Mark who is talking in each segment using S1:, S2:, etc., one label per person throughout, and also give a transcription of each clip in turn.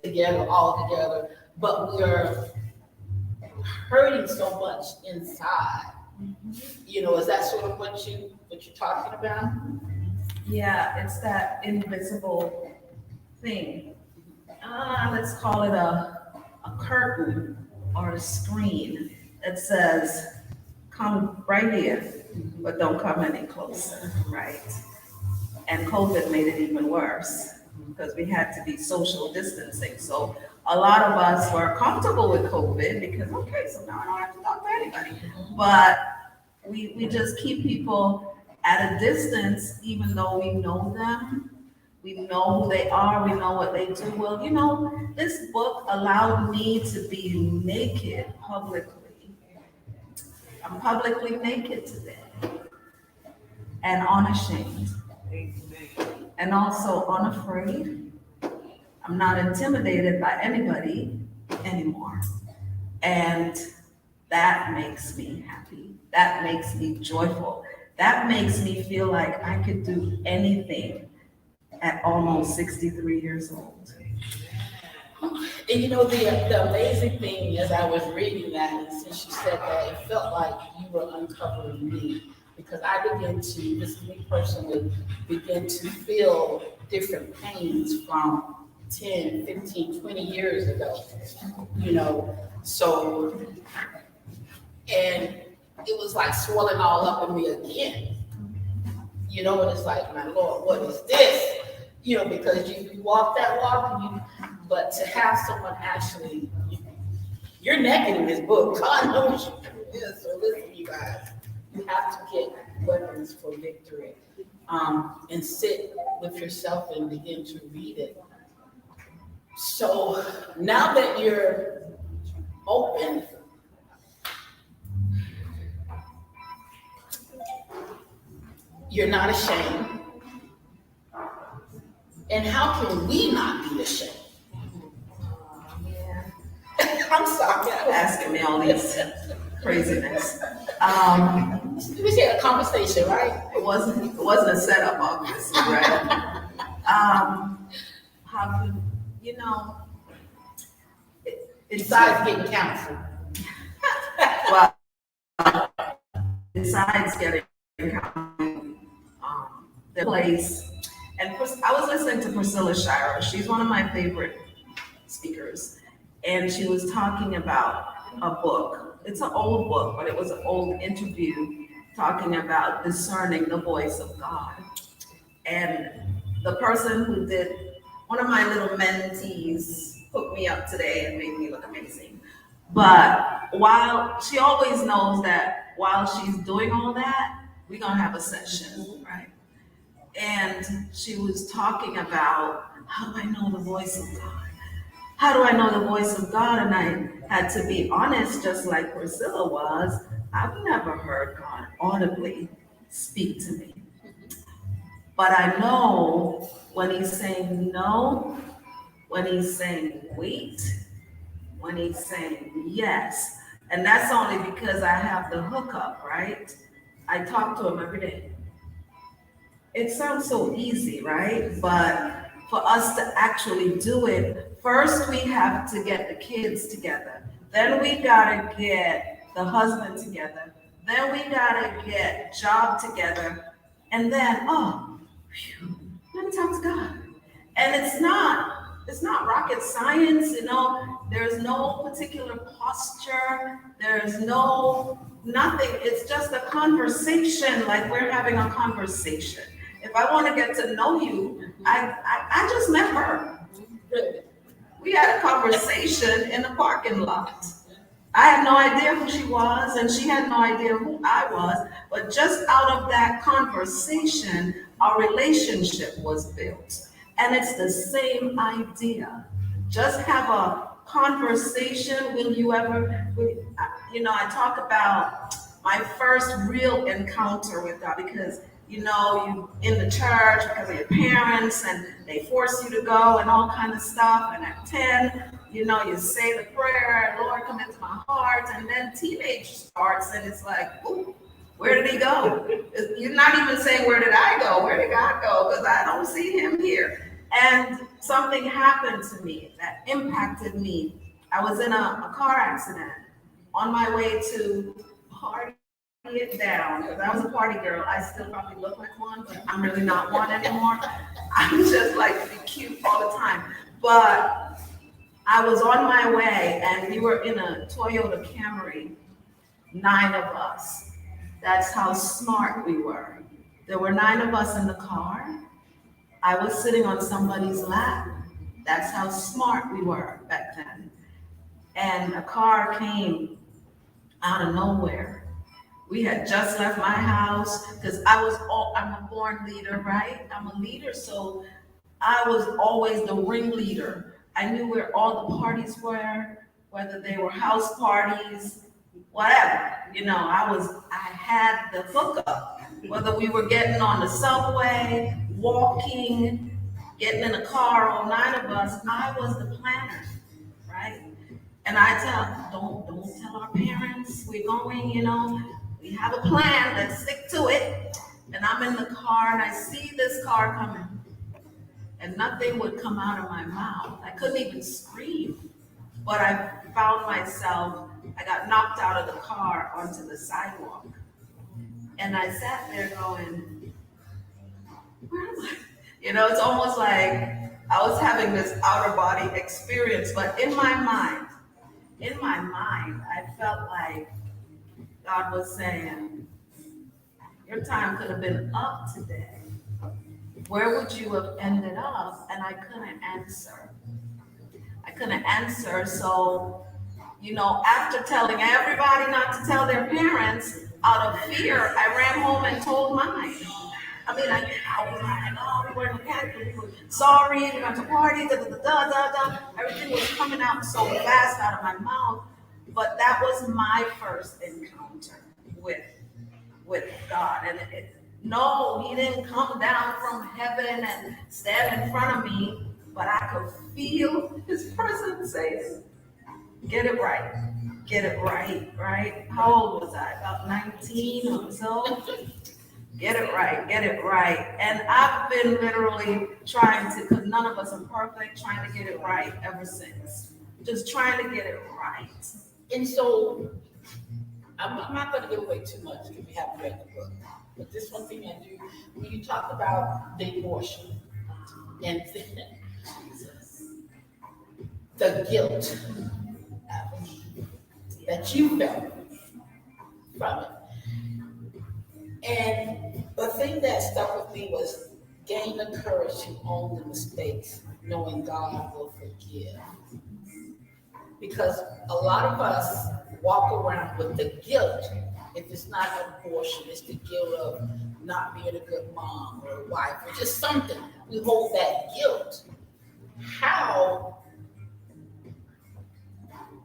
S1: together, all together, but we're hurting so much inside. Is that sort of what you're talking about?
S2: Yeah, it's that invisible thing. Let's call it a curtain or a screen that says, come right here, but don't come any closer, right? And COVID made it even worse because we had to be social distancing. So a lot of us were comfortable with COVID because, okay, so now I don't have to talk to anybody. But we just keep people at a distance, even though we know them. We know who they are. We know what they do. Well, this book allowed me to be naked publicly. I'm publicly naked today and unashamed and also unafraid. I'm not intimidated by anybody anymore. And that makes me happy. That makes me joyful. That makes me feel like I could do anything at almost 63 years old.
S1: And the amazing thing as I was reading that, and since you said that, it felt like you were uncovering me because I began to, this is me personally, begin to feel different pains from 10, 15, 20 years ago. So, and it was like swelling all up in me again. And it's like, my Lord, what is this? Because you walk that walk, but to have someone actually, you're naked in this book. God knows you. Yeah, so listen, you guys, you have to get weapons for victory, and sit with yourself and begin to read it. So now that you're open, you're not ashamed. And how can we not be ashamed?
S2: Yeah.
S1: I'm sorry.
S2: Asking me all these craziness.
S1: We had a conversation, right?
S2: It wasn't a setup, obviously, right? How could
S1: Besides getting counsel.
S2: well, besides getting the place, and I was listening to Priscilla Shirer. She's one of my favorite speakers, and she was talking about a book. It's an old book, but it was an old interview talking about discerning the voice of God. And the person who did, one of my little mentees hooked me up today and made me look amazing. But while she always knows that while she's doing all that, we're going to have a session, right? And she was talking about, how do I know the voice of God? How do I know the voice of God? And I had to be honest, just like Priscilla was. I've never heard God audibly speak to me. But I know when he's saying no, when he's saying wait, when he's saying yes. And that's only because I have the hookup, right? I talk to him every day. It sounds so easy, right? But for us to actually do it, first we have to get the kids together. Then we gotta get the husband together. Then we gotta get job together. And then, let me talk to God. And it's not rocket science, there's no particular posture, there's nothing. It's just a conversation, like we're having a conversation. If I want to get to know you, I just met her. We had a conversation in the parking lot. I had no idea who she was, and she had no idea who I was. But just out of that conversation, our relationship was built. And it's the same idea. Just have a conversation. Will you ever, I talk about my first real encounter with God because you in the church because of your parents and they force you to go and all kind of stuff. And at 10, you say the prayer, Lord, come into my heart. And then teenage starts and it's like, ooh, where did he go? You're not even saying, where did I go? Where did God go? Because I don't see him here. And something happened to me that impacted me. I was in a car accident on my way to party it down, because I was a party girl. I still probably look like one, but I'm really not one anymore. I'm just like to be cute all the time. But I was on my way and we were in a Toyota Camry, 9 of us. That's how smart we were. There were 9 of us in the car. I was sitting on somebody's lap. That's how smart we were back then. And a car came out of nowhere. We had just left my house because I'm a born leader, right? I'm a leader, so I was always the ringleader. I knew where all the parties were, whether they were house parties, whatever. I had the hookup, whether we were getting on the subway, walking, getting in a car, all 9 of us, I was the planner, right? And I don't tell our parents we're going, we have a plan, let's stick to it. And I'm in the car and I see this car coming and nothing would come out of my mouth. I couldn't even scream, but I found myself, I got knocked out of the car onto the sidewalk. And I sat there going, where am I? It's almost like I was having this outer body experience, but in my mind, I felt like God was saying, your time could have been up today. Where would you have ended up? And I couldn't answer. So, after telling everybody not to tell their parents, out of fear, I ran home and told mine. I was like, oh, we were in the campus, we were sorry, we went to party, Everything was coming out so fast out of my mouth. But that was my first encounter with God. And no, he didn't come down from heaven and stand in front of me, but I could feel his presence saying, get it right, right? How old was I? About 19 or so? Get it right. And I've been literally trying to, because none of us are perfect, trying to get it right ever since. Just trying to get it right.
S1: And so, I'm not going to give away too much because we haven't read the book. But this one thing I do, when you talk about the abortion and the guilt that you felt from it. And the thing that stuck with me was gain the courage to own the mistakes, knowing God will forgive. Because a lot of us walk around with the guilt. If it's not abortion, it's the guilt of not being a good mom or a wife or just something. We hold that guilt. How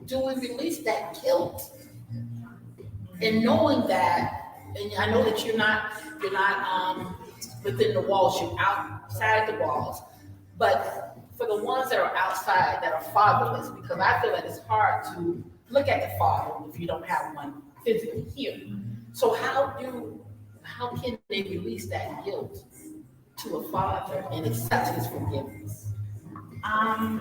S1: do we release that guilt? And knowing that, and I know that you're not within the walls, you're outside the walls, but for the ones that are outside that are fatherless, because I feel that it's hard to look at the father if you don't have one physically here. So how can they release that guilt to a father and accept his forgiveness?
S2: I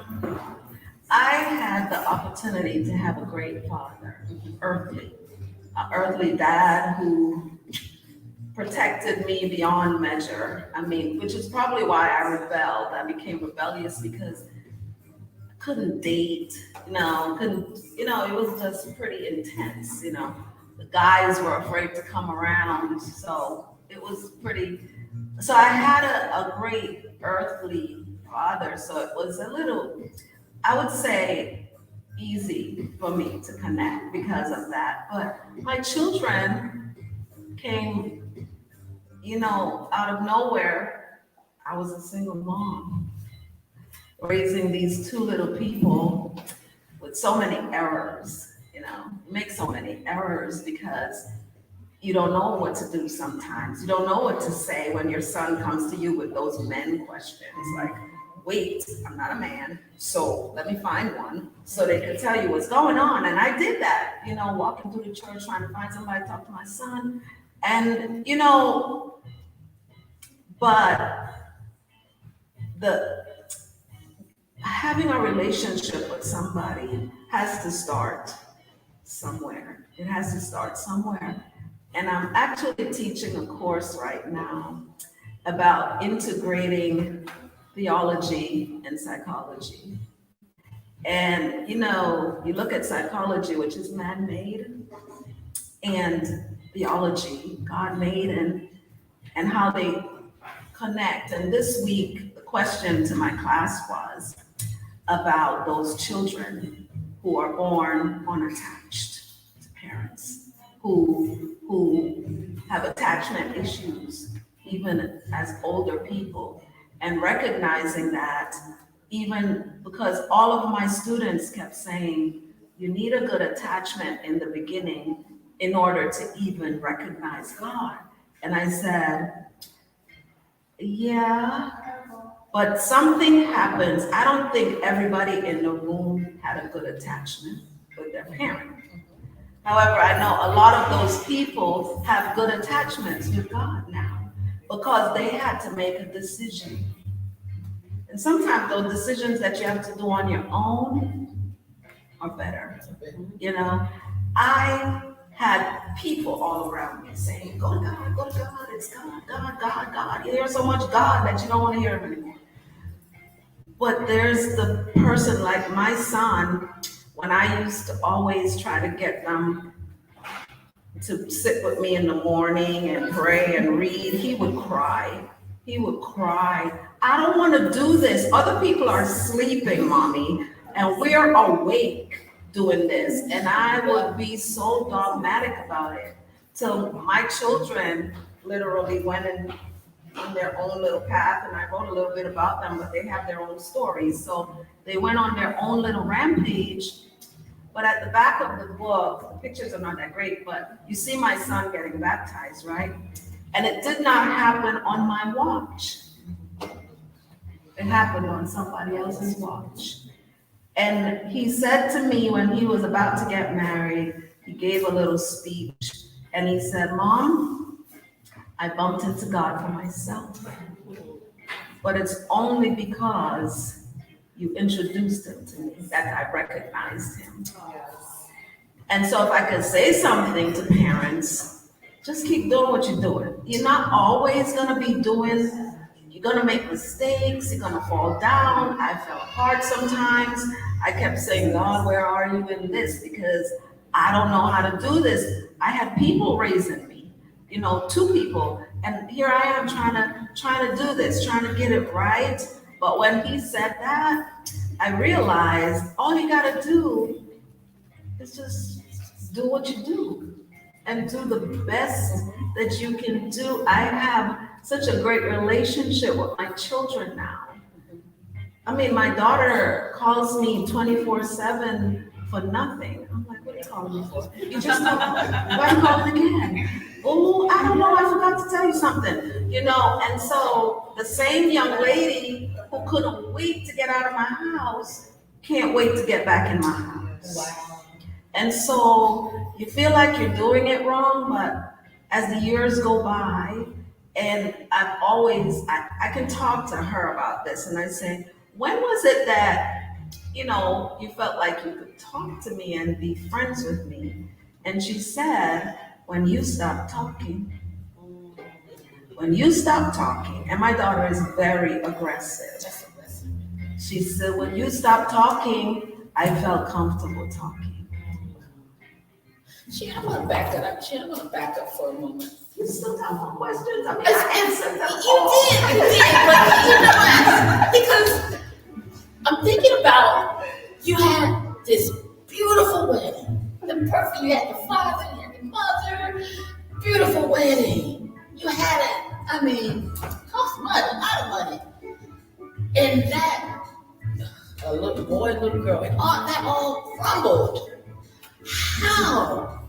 S2: had the opportunity to have a great father, an earthly dad who protected me beyond measure. Which is probably why I rebelled. I became rebellious because I couldn't date, it was just pretty intense, The guys were afraid to come around, so it was so I had a great earthly father, so it was a little, I would say, easy for me to connect because of that. But my children came, out of nowhere. I was a single mom raising these 2 little people with so many errors, make so many errors because you don't know what to do sometimes. You don't know what to say when your son comes to you with those men questions like, wait, I'm not a man, so let me find one so they could tell you what's going on. And I did that, walking through the church trying to find somebody to talk to my son. And, but having a relationship with somebody has to start somewhere. It has to start somewhere. And I'm actually teaching a course right now about integrating theology and psychology. And you look at psychology, which is man-made, and theology, God-made, and how they connect. And this week, the question to my class was about those children who are born unattached to parents, who have attachment issues even as older people, and recognizing that, even because all of my students kept saying, you need a good attachment in the beginning in order to even recognize God. And I said, yeah, but something happens. I don't think everybody in the room had a good attachment with their parent. However, I know a lot of those people have good attachments with God now because they had to make a decision. And sometimes those decisions that you have to do on your own are better. I had people all around me saying, go to God, it's God. You hear so much God that you don't want to hear him anymore. But there's the person like my son, when I used to always try to get them to sit with me in the morning and pray and read, he would cry. I don't want to do this. Other people are sleeping, mommy, and we're awake doing this. And I would be so dogmatic about it till my children literally went on their own little path, and I wrote a little bit about them, but they have their own stories. So they went on their own little rampage. But at the back of the book, the pictures are not that great, but you see my son getting baptized, right? And it did not happen on my watch. It happened on somebody else's watch. And he said to me when he was about to get married, he gave a little speech, and he said, Mom, I bumped into God for myself, but it's only because you introduced him to me that I recognized him. And so if I could say something to parents, just keep doing what you're doing. You're not always gonna be doing, you're gonna make mistakes, you're gonna fall down. I fell hard sometimes. I kept saying, God, where are you in this? Because I don't know how to do this. I had people raising me, 2 people. And here I am trying to do this, trying to get it right. But when he said that, I realized all you gotta do is just do what you do and do the best that you can do. I have such a great relationship with my children now. I mean, my daughter calls me 24/7 for nothing. I'm like, what are you calling me for? You just know, why are you calling again? Oh, I don't know, I forgot to tell you something, and so the same young lady who couldn't wait to get out of my house can't wait to get back in my house.
S1: Wow.
S2: And so you feel like you're doing it wrong, but as the years go by, and I can talk to her about this, and I say, when was it that, you felt like you could talk to me and be friends with me? And she said, when you stopped talking. When you stopped talking, and my daughter is very aggressive. She said, when you stopped talking, I felt comfortable talking.
S1: I'm gonna back that up. I'm gonna back up for a moment.
S2: You still have more questions? I mean, I answered them
S1: You did, but because I'm thinking about, you had this beautiful wedding, you had the father, you had the mother, beautiful wedding. You had it, cost money, a lot of money. And that, a little boy, little girl, and all that all crumbled. How?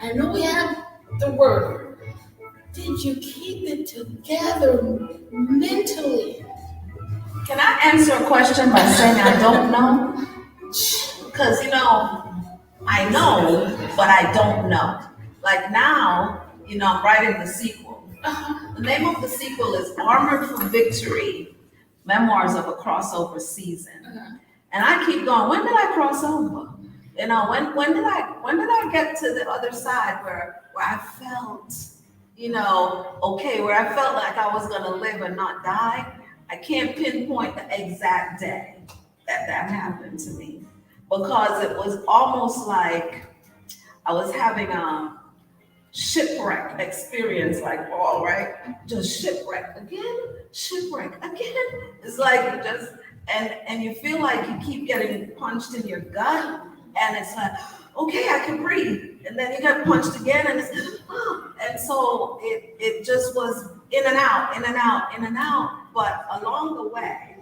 S1: I know we have the word. Did you keep it together mentally?
S2: Can I answer a question by saying I don't know? Because, I know, but I don't know. Like now, I'm writing the sequel. The name of the sequel is Armored for Victory, Memoirs of a Crossover Season. And I keep going, when did I cross over? You know, when did I get to the other side where I felt, you know, okay, where I felt like I was gonna live and not die? I can't pinpoint the exact day that happened to me, because it was almost like I was having a shipwreck experience, like all right, just shipwreck again. It's like you just and you feel like you keep getting punched in your gut, and it's like, okay, I can breathe, and then you get punched again, and it's and so it just was in and out, in and out, in and out. But along the way,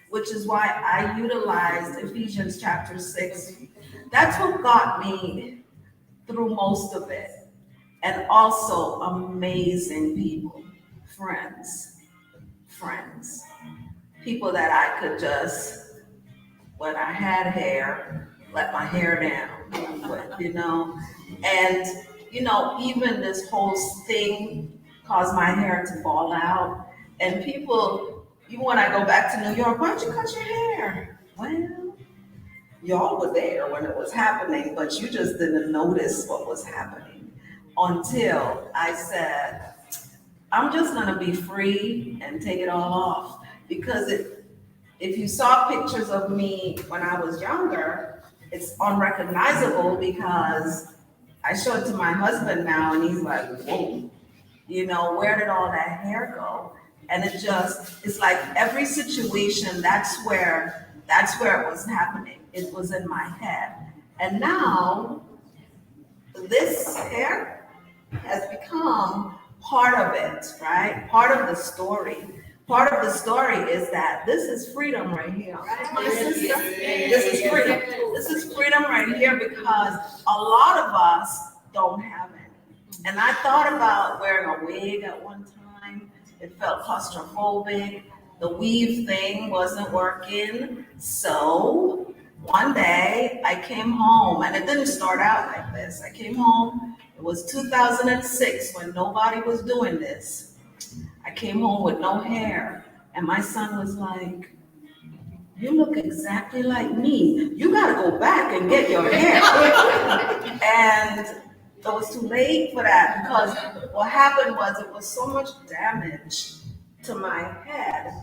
S2: which is why I utilized Ephesians chapter 6. That's what got me through most of it. And also amazing people, friends, people that I could just, when I had hair, let my hair down with, you know. And, you know, even this whole thing caused my hair to fall out. And people, even when I go back to New York, why don't you cut your hair? Well, y'all were there when it was happening, but you just didn't notice what was happening until I said, I'm just gonna be free and take it all off. Because if you saw pictures of me when I was younger, it's unrecognizable, because I show it to my husband now and he's like, whoa, you know, where did all that hair go? And it's like every situation, that's where it was happening. It was in my head. And now this hair has become part of it, right? Part of the story. Part of the story is that this is freedom right here, right, my sister? This is freedom. This is freedom right here, because a lot of us don't have it. And I thought about wearing a wig at one time. It felt claustrophobic. The weave thing wasn't working. So one day I came home, and it didn't start out like this. I came home, it was 2006 when nobody was doing this. I came home with no hair, and my son was like, you look exactly like me. You gotta go back and get your hair. And it was too late for that, because what happened was it was so much damage to my head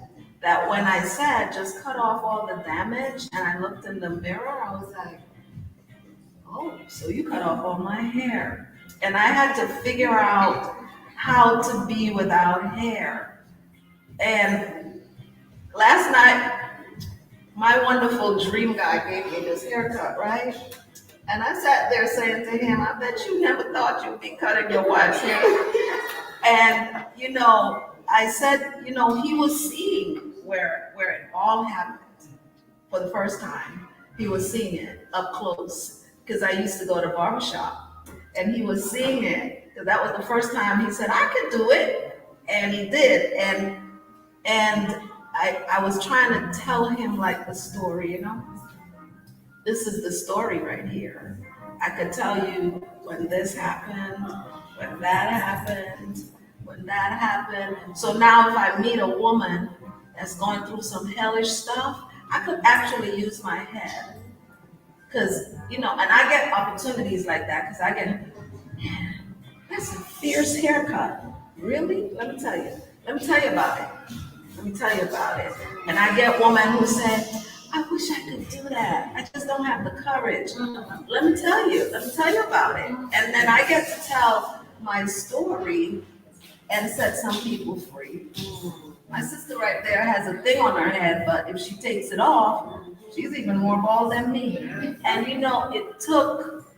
S2: that when I said, just cut off all the damage, and I looked in the mirror, I was like, oh, so you cut off all my hair. And I had to figure out how to be without hair. And last night, my wonderful dream guy gave me this haircut, right? And I sat there saying to him, I bet you never thought you'd be cutting your wife's hair. And, you know, I said, you know, he was seeing where it all happened for the first time. He was seeing it up close, because I used to go to barbershop, and he was seeing it, because that was the first time he said, I could do it. And he did. And I was trying to tell him like the story, you know? This is the story right here. I could tell you when this happened, when that happened, when that happened. So now if I meet a woman that's going through some hellish stuff, I could actually use my head. Because, you know, and I get opportunities like that, because I get, man, that's a fierce haircut. Really? Let me tell you about it. And I get women who say, I wish I could do that. I just don't have the courage. Let me tell you about it. And then I get to tell my story and set some people free. My sister right there has a thing on her head, but if she takes it off, she's even more bald than me. And you know, it took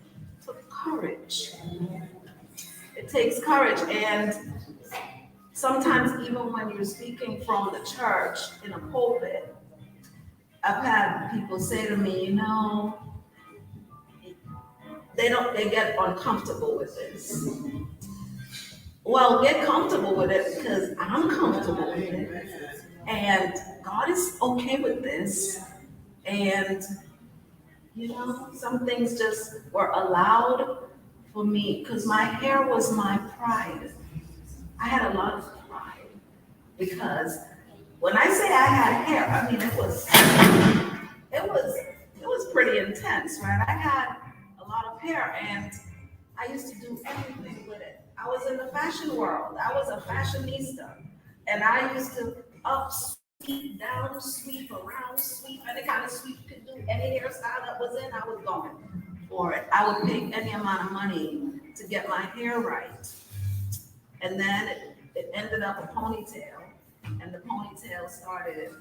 S2: courage. It takes courage. And sometimes even when you're speaking from the church in a pulpit, I've had people say to me, you know, they get uncomfortable with this. Well, get comfortable with it, because I'm comfortable with it. And God is okay with this. And, you know, some things just were allowed for me, because my hair was my pride. I had a lot of pride, because When I say I had hair, I mean it was pretty intense, right? I had a lot of hair and I used to do everything with it. I was in the fashion world. I was a fashionista. And I used to up sweep, down sweep, around sweep, any kind of sweep you could do, any hairstyle that was in, I was going for it. I would pay any amount of money to get my hair right. And then it ended up a ponytail, and the ponytail started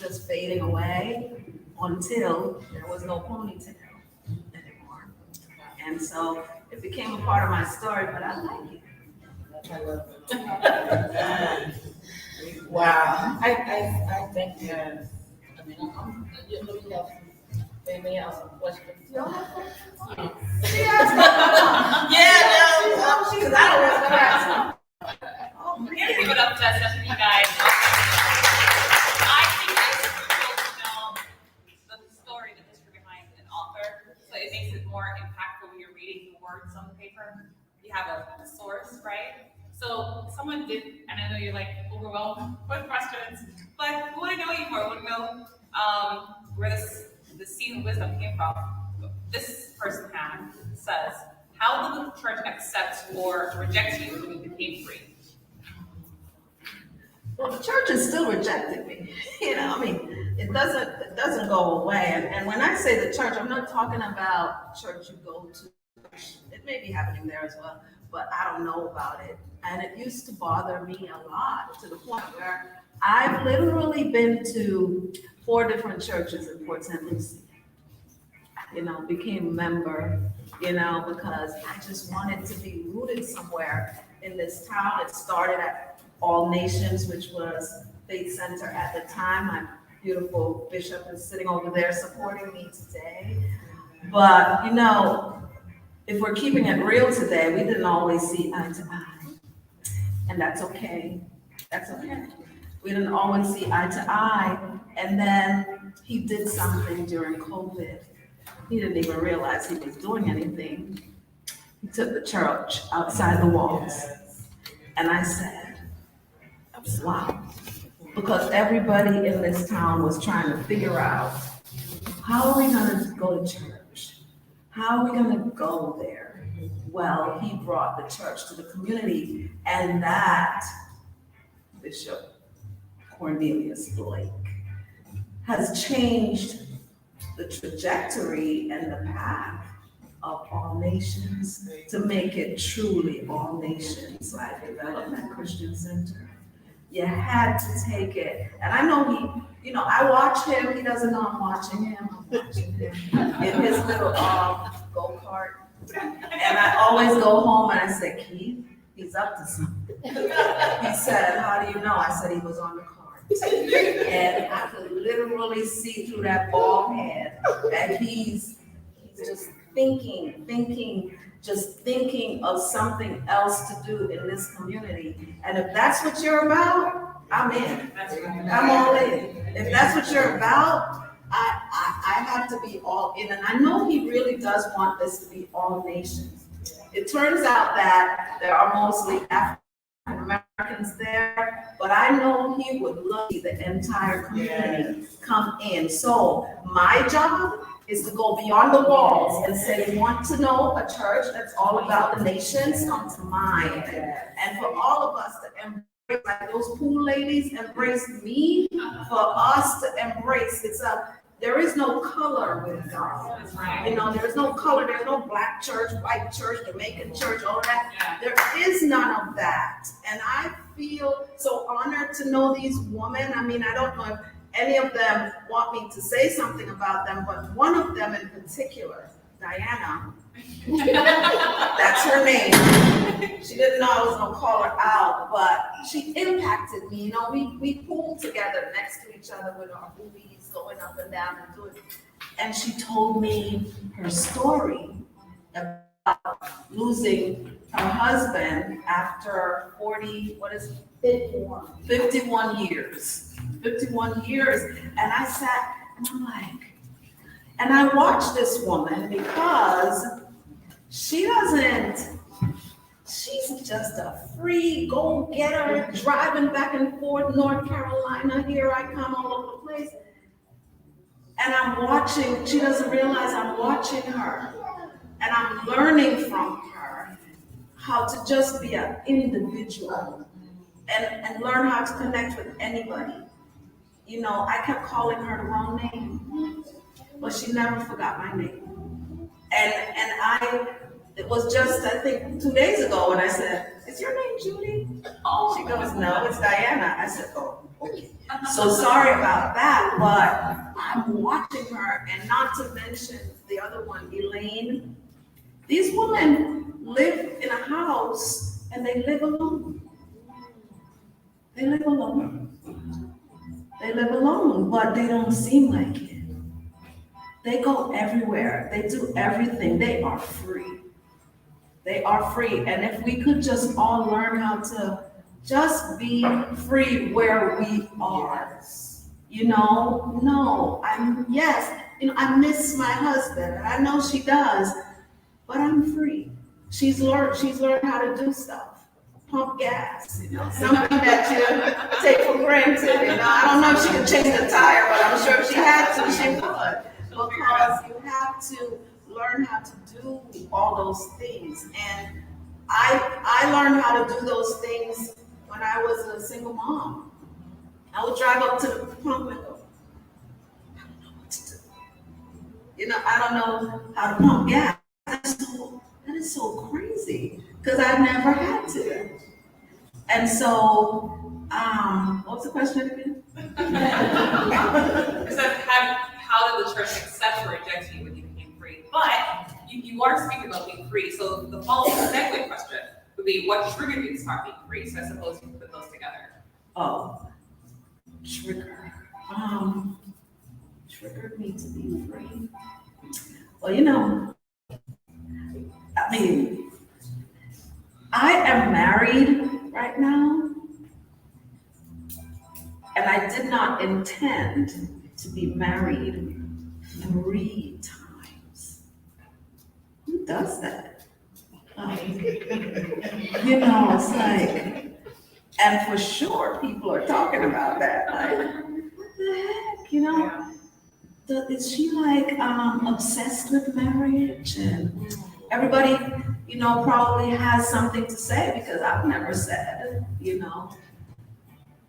S2: just fading away until there was no ponytail anymore. And so it became a part of my story, but I like it.
S1: I love it. Wow. I think that, I mean, you know, you have anything else, questions?
S2: Y'all have questions?
S1: She asked me. Yeah, no,
S2: Because I don't want to ask.
S3: Oh, we're gonna give it up to Stephanie, guys. I think it's crucial to know the story, the history behind an author, so it makes it more impactful when you're reading the words on the paper. You have a source, right? So someone did, and I know you're like overwhelmed with questions, but who would know you for? Would know where the seed of wisdom came from. This person says, how did the church accept or reject you when you became free?
S2: Well, the church is still rejecting me. You know, I mean, it doesn't go away. And when I say the church, I'm not talking about church you go to. It may be happening there as well, but I don't know about it. And it used to bother me a lot to the point where I've literally been to 4 different churches in Port St. Lucie. You know, became a member, you know, because I just wanted to be rooted somewhere in this town. It started at All Nations, which was Faith Center at the time. My beautiful bishop is sitting over there supporting me today. But, you know, if we're keeping it real today, we didn't always see eye to eye. And that's okay. That's okay. We didn't always see eye to eye. And then he did something during COVID. He didn't even realize he was doing anything. He took the church outside the walls. And I said, wow. Because everybody in this town was trying to figure out, how are we gonna go to church? How are we gonna go there? Well, he brought the church to the community, and that Bishop Cornelius Blake has changed the trajectory and the path of All Nations to make it truly All Nations Life Development Christian Center. You had to take it. And I know he, you know, I watch him. He doesn't know I'm watching him. I'm watching him in his little go-kart. And I always go home and I say, Keith, he's up to something. He said, how do you know? I said, he was on the cart. And I could literally see through that bald head that he's just thinking of something else to do in this community. And if that's what you're about, I'm in. I'm all in. If that's what you're about, I have to be all in. And I know he really does want this to be All Nations. It turns out that there are mostly African Americans there, but I know he would love the entire community come in. So my job is to go beyond the walls and say, you want to know a church that's all about the nations? Come to mine. And for all of us to embrace, like those pool ladies embrace me, for us to embrace, there is no color with God. You know, there's no color, there's no black church, white church, Jamaican church, all that. There is none of that. And I feel so honored to know these women. I mean, I don't know if any of them want me to say something about them, but one of them in particular, Diana, that's her name. She didn't know I was gonna call her out, but she impacted me. You know, we pooled together next to each other with our boobies going up and down and doing. And she told me her story about losing her husband after 51 years. 51 years. And I sat and I'm like, and I watched this woman because she doesn't she's just a free go-getter, driving back and forth, North Carolina, here I come all over the place. And I'm watching, she doesn't realize I'm watching her. And I'm learning from her how to just be an individual and learn how to connect with anybody. You know, I kept calling her the wrong name, but she never forgot my name. It was just, I think, 2 days ago when I said, "Is your name Judy?" She goes, "No, it's Diana." I said, "Oh, okay." So sorry about that, but I'm watching her, and not to mention the other one, Elaine. These women live in a house and they live alone. They live alone. They live alone, but they don't seem like it. They go everywhere. They do everything. They are free. They are free. And if we could just all learn how to just be free where we are. You know, no, I miss my husband, and I know she does, but I'm free. She's learned how to do stuff, pump gas, you know, something that you take for granted, you know. I don't know if she could change the tire, but I'm sure if she had to, she would. Because you have to learn how to do all those things. And I learned how to do those things when I was a single mom. I would drive up to the pump and go, I don't know what to do. You know, I don't know how to pump gas. That is so crazy, because I never had to. And so, what was the question again?
S3: How did the church accept or reject you when you became free? But you are speaking about being free, so the follow-up segue question would be, what triggered you to start being free? So I suppose you can put those together.
S2: Oh, trigger. Triggered me to be free. Well, you know, I mean, I am married right now, and I did not intend to be married 3 times. Who does that? You know, it's like, and for sure people are talking about that. Like, what the heck, you know? Is she like obsessed with marriage? And everybody, you know, probably has something to say, because I've never said, you know.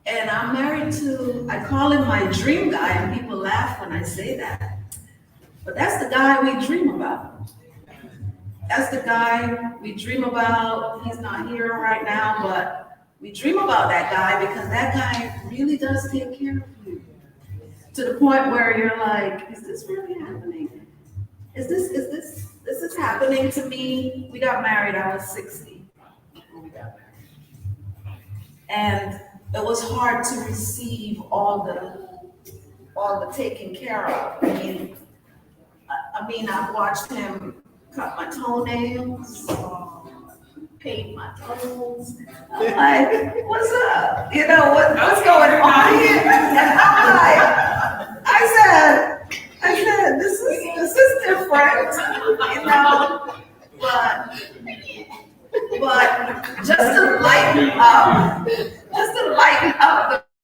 S2: And I'm married to, I call him my dream guy, and people laugh when I say that. But that's the guy we dream about. That's the guy we dream about. He's not here right now, but we dream about that guy, because that guy really does take care of you. To the point where you're like, is this really happening? Is this happening to me? We got married, I was 60 when we got married. And it was hard to receive all the taken care of. I mean, I've watched him cut my toenails, paint my toes. I'm like, what's up? You know, what's going on here? And I said, this is different, you know, but just to lighten up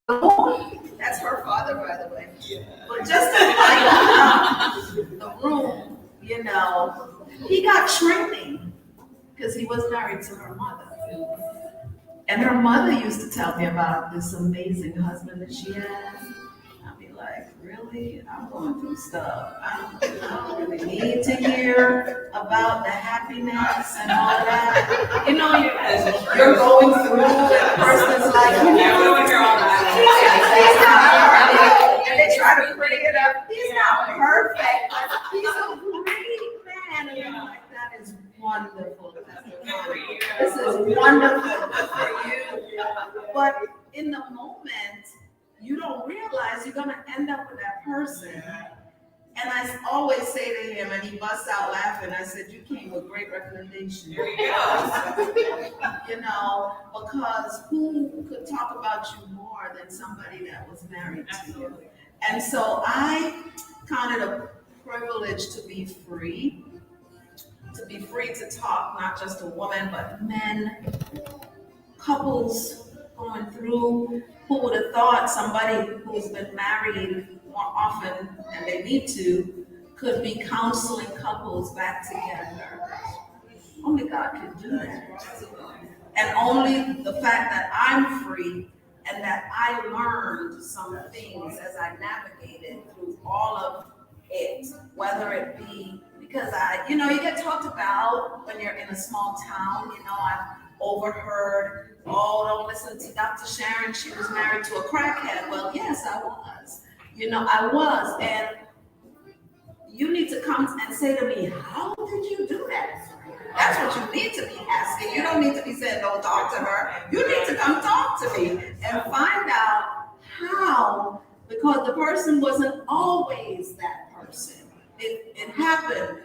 S2: the room. That's her father, by the way. But just to lighten up the room, you know, he got training because he was married to her mother. And her mother used to tell me about this amazing husband that she had. I'd be like, really? I'm going through stuff. I don't really need to hear about the happiness and all that. You know, you're going through, and the person's like, you know, he's not perfect. And they try to pretty it up. He's not perfect, but he's a great man. And I'm like, that is wonderful. This is wonderful for you. But in the moment, you don't realize you're going to end up with that person. And I always say to him, and he busts out laughing, I said, you came with great recommendation.
S3: There you go.
S2: You know, because who could talk about you more than somebody that was married to you? And so I counted a privilege to be free, to be free to talk, not just a woman, but men, couples going through. Who would have thought somebody who's been married more often than they need to could be counseling couples back together? Only God can do that. And only the fact that I'm free and that I learned some things as I navigated through all of it, whether it be because you get talked about when you're in a small town. I've overheard, oh, don't listen to Dr. Sharon, she was married to a crackhead. Well, yes, I was. I was. And you need to come and say to me, how did you do that? That's what you need to be asking. You don't need to be saying, don't talk to her. You need to come talk to me and find out how, because the person wasn't always that person. It happened.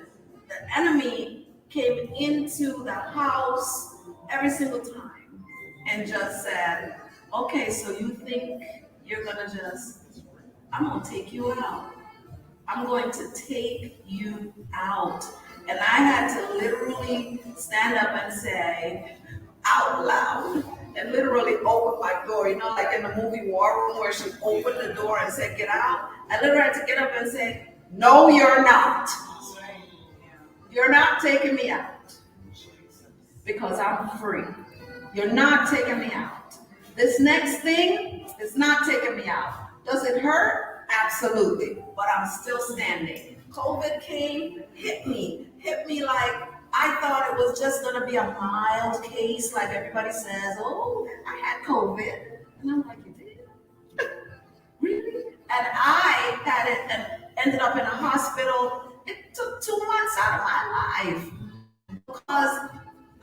S2: The enemy came into the house every single time and just said, okay, so you think you're gonna I'm gonna take you out. I'm going to take you out. And I had to literally stand up and say out loud and literally open my door, like in the movie War Room where she opened the door and said, get out. I literally had to get up and say, no, you're not. You're not taking me out because I'm free. You're not taking me out. This next thing is not taking me out. Does it hurt? Absolutely. But I'm still standing. COVID came, hit me like I thought it was just going to be a mild case, like everybody says, oh, I had COVID. And I'm like, you did? Really? And I had it and ended up in a hospital. It took 2 months out of my life because,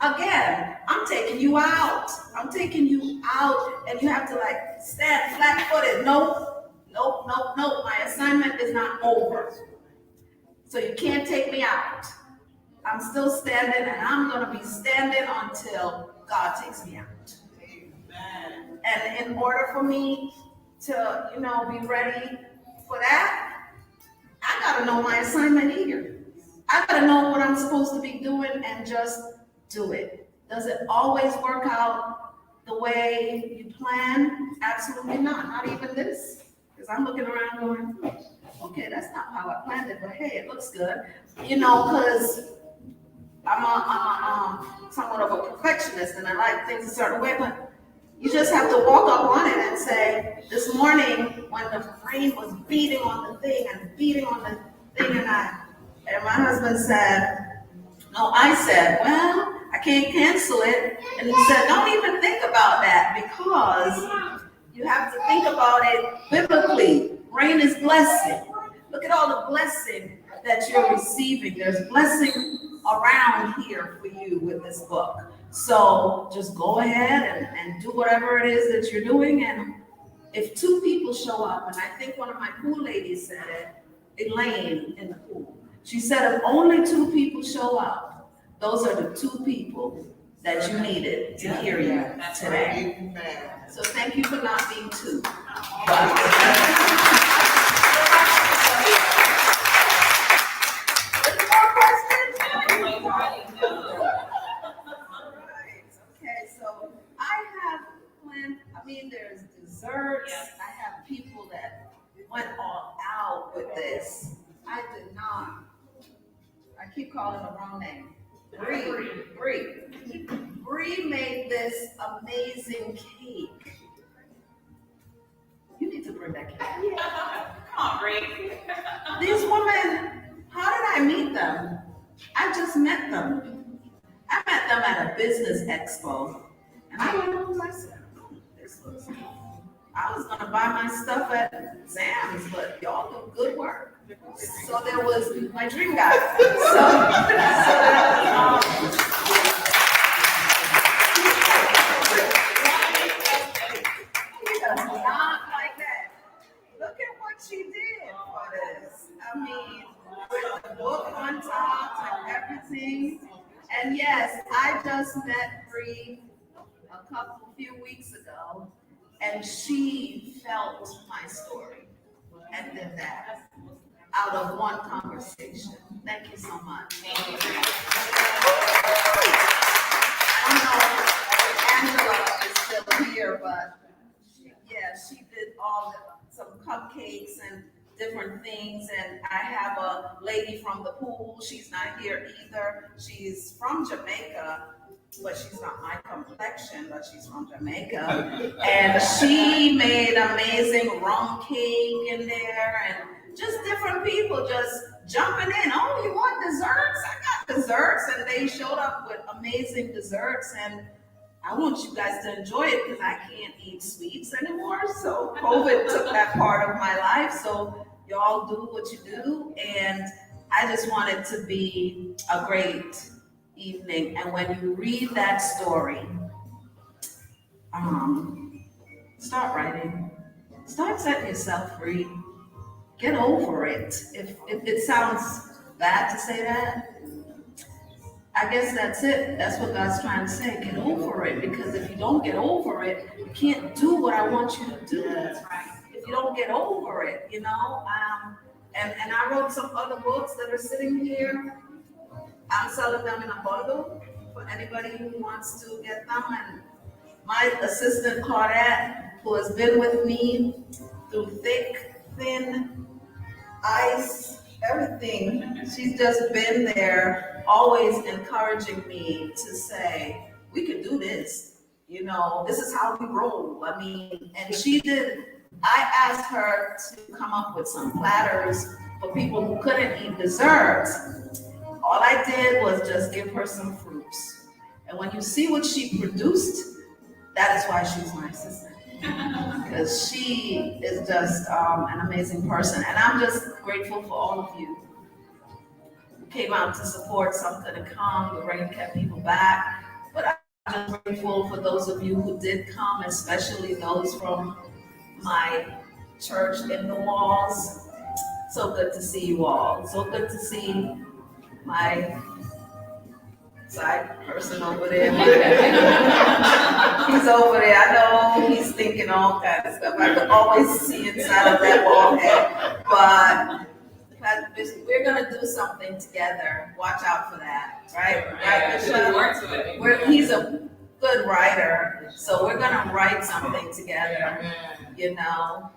S2: again, I'm taking you out. I'm taking you out, and you have to stand flat-footed. Nope. My assignment is not over. So you can't take me out. I'm still standing, and I'm going to be standing until God takes me out. Amen. And in order for me to, be ready for that, I got to know my assignment here. I got to know what I'm supposed to be doing and just do it. Does it always work out the way you plan? Absolutely not even this. Because I'm looking around going, okay, that's not how I planned it, but hey, it looks good. Because I'm somewhat of a perfectionist and I like things a certain way, but you just have to walk up on it and say, this morning when the rain was beating on the thing, and my husband said, no, I said, well, I can't cancel it. And he said, don't even think about that because you have to think about it biblically. Rain is blessing. Look at all the blessing that you're receiving. There's blessing around here for you with this book. So just go ahead and do whatever it is that you're doing. And if 2 people show up, and I think one of my pool ladies said it, Elaine in the pool, she said if only 2 people show up, those are the 2 people that you needed to hear you today. So thank you for not being 2. There's desserts. Yes. I have people that went all out with this. I did not. I keep calling the wrong name. Bree made this amazing cake. You need to bring that cake.
S3: Yeah. Come on, Bree.
S2: These women, how did I meet them? I just met them. I met them at a business expo. And I went home myself. I was gonna buy my stuff at Sam's, but y'all do good work. So there was my dream guy. He does not like that. Look at what she did for this. I mean, with the book on top and everything. And yes, I just met Bree a few weeks ago, and she felt my story and did that out of one conversation. Thank you so much.
S3: Thank you.
S2: different things. And I have a lady from the pool. She's not here either. She's from Jamaica, but she's not my complexion, but she's from Jamaica. And she made amazing rum cake in there, and just different people just jumping in. Oh, you want desserts? I got desserts. And they showed up with amazing desserts. And I want you guys to enjoy it because I can't eat sweets anymore. So COVID took that part of my life. So y'all do what you do. And I just want it to be a great evening. And when you read that story, start writing. Start setting yourself free. Get over it. If it sounds bad to say that, I guess that's it. That's what God's trying to say. Get over it. Because if you don't get over it, you can't do what I want you to do. That's right. If you don't get over it, you know. And I wrote some other books that are sitting here. I'm selling them in a bundle for anybody who wants to get them. And my assistant Claudette, who has been with me through thick, thin, ice, everything. She's just been there, always encouraging me to say, we can do this. You know, this is how we roll. I mean, and she did. I asked her to come up with some platters for people who couldn't eat desserts. All I did was just give her some fruits. And when you see what she produced, that is why she's my assistant. Because she is just an amazing person. And I'm just grateful for all of you who came out to support. Some couldn't come, the rain kept people back. But I'm just grateful for those of you who did come, especially those from my church in the walls. So good to see you all. So good to see my side person over there. He's over there. I know he's thinking all kinds of stuff. I could always see inside of that bald head. But we're gonna do something together. Watch out for that, right? Right, Bishop? He's a good writer, so we're gonna write something together. You know,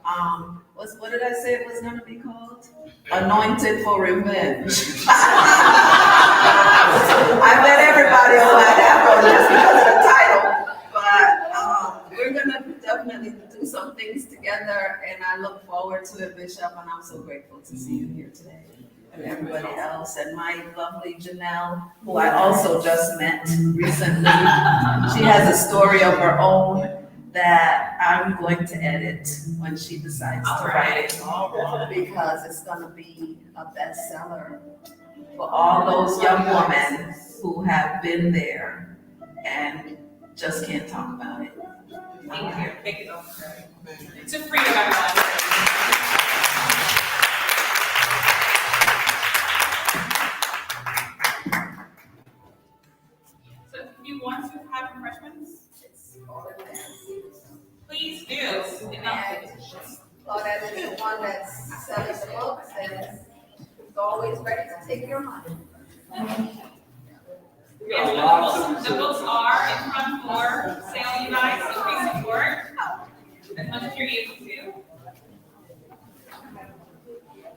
S2: what did I say it was gonna be called? Anointed for Revenge. I bet everybody will like that one just because of the title. But we're gonna definitely do some things together, and I look forward to it, Bishop. And I'm so grateful to see you here today, and everybody else, and my lovely Janelle, who I also just met recently. She has a story of her own that I'm going to edit when she decides to write it, because it's going to be a bestseller for all those young women who have been there and just can't talk about it.
S3: Thank you. Thank you so much. To freedom, everyone. So if you want to have refreshments, please do.
S1: Claudette is the one that's selling the books and is always ready to take your money.
S3: Yes, the books are in front for sale, you guys, so please support as much as you're able to.